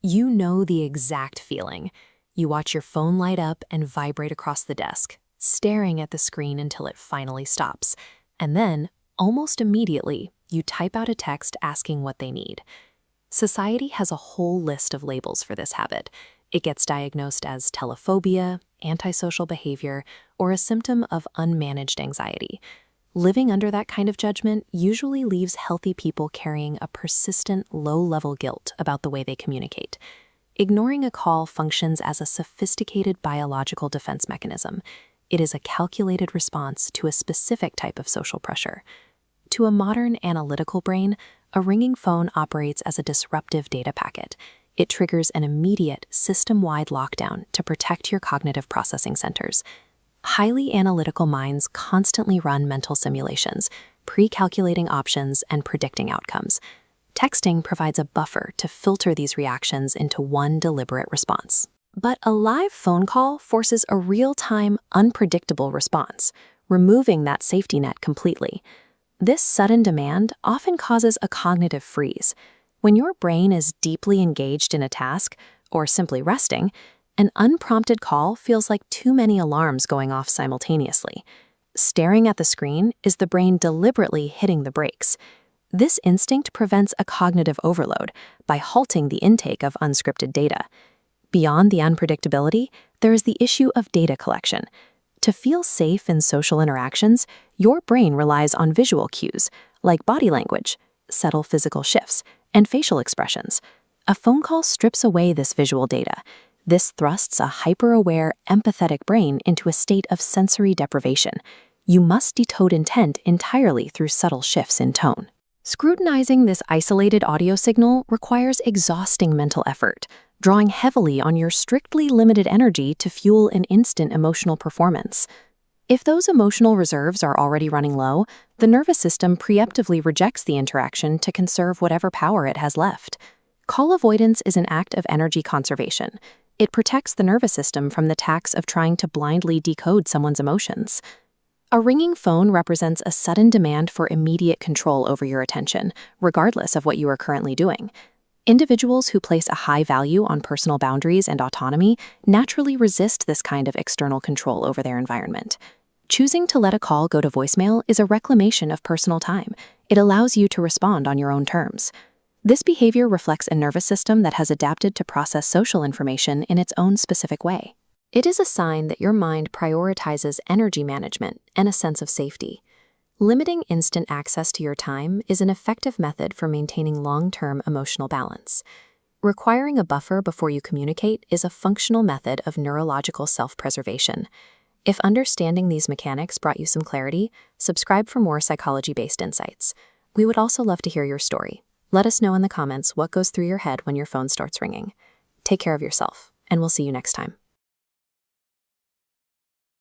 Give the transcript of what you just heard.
You know the exact feeling. You watch your phone light up and vibrate across the desk, staring at the screen until it finally stops. And then, almost immediately, you type out a text asking what they need. Society has a whole list of labels for this habit. It gets diagnosed as telephobia, antisocial behavior, or a symptom of unmanaged anxiety. Living under that kind of judgment usually leaves healthy people carrying a persistent, low-level guilt about the way they communicate. Ignoring a call functions as a sophisticated biological defense mechanism. It is a calculated response to a specific type of social pressure. To a modern analytical brain, a ringing phone operates as a disruptive data packet. It triggers an immediate, system-wide lockdown to protect your cognitive processing centers. Highly analytical minds constantly run mental simulations, pre-calculating options and predicting outcomes. Texting provides a buffer to filter these reactions into one deliberate response. But a live phone call forces a real-time, unpredictable response, removing that safety net completely. This sudden demand often causes a cognitive freeze. When your brain is deeply engaged in a task, or simply resting, an unprompted call feels like too many alarms going off simultaneously. Staring at the screen is the brain deliberately hitting the brakes. This instinct prevents a cognitive overload by halting the intake of unscripted data. Beyond the unpredictability, there is the issue of data collection. To feel safe in social interactions, your brain relies on visual cues, like body language, subtle physical shifts, and facial expressions. A phone call strips away this visual data. This thrusts a hyper-aware, empathetic brain into a state of sensory deprivation. You must decode intent entirely through subtle shifts in tone. Scrutinizing this isolated audio signal requires exhausting mental effort, drawing heavily on your strictly limited energy to fuel an instant emotional performance. If those emotional reserves are already running low, the nervous system preemptively rejects the interaction to conserve whatever power it has left. Call avoidance is an act of energy conservation. It protects the nervous system from the tax of trying to blindly decode someone's emotions. A ringing phone represents a sudden demand for immediate control over your attention, regardless of what you are currently doing. Individuals who place a high value on personal boundaries and autonomy naturally resist this kind of external control over their environment. Choosing to let a call go to voicemail is a reclamation of personal time. It allows you to respond on your own terms. This behavior reflects a nervous system that has adapted to process social information in its own specific way. It is a sign that your mind prioritizes energy management and a sense of safety. Limiting instant access to your time is an effective method for maintaining long-term emotional balance. Requiring a buffer before you communicate is a functional method of neurological self-preservation. If understanding these mechanics brought you some clarity, subscribe for more psychology-based insights. We would also love to hear your story. Let us know in the comments what goes through your head when your phone starts ringing. Take care of yourself, and we'll see you next time.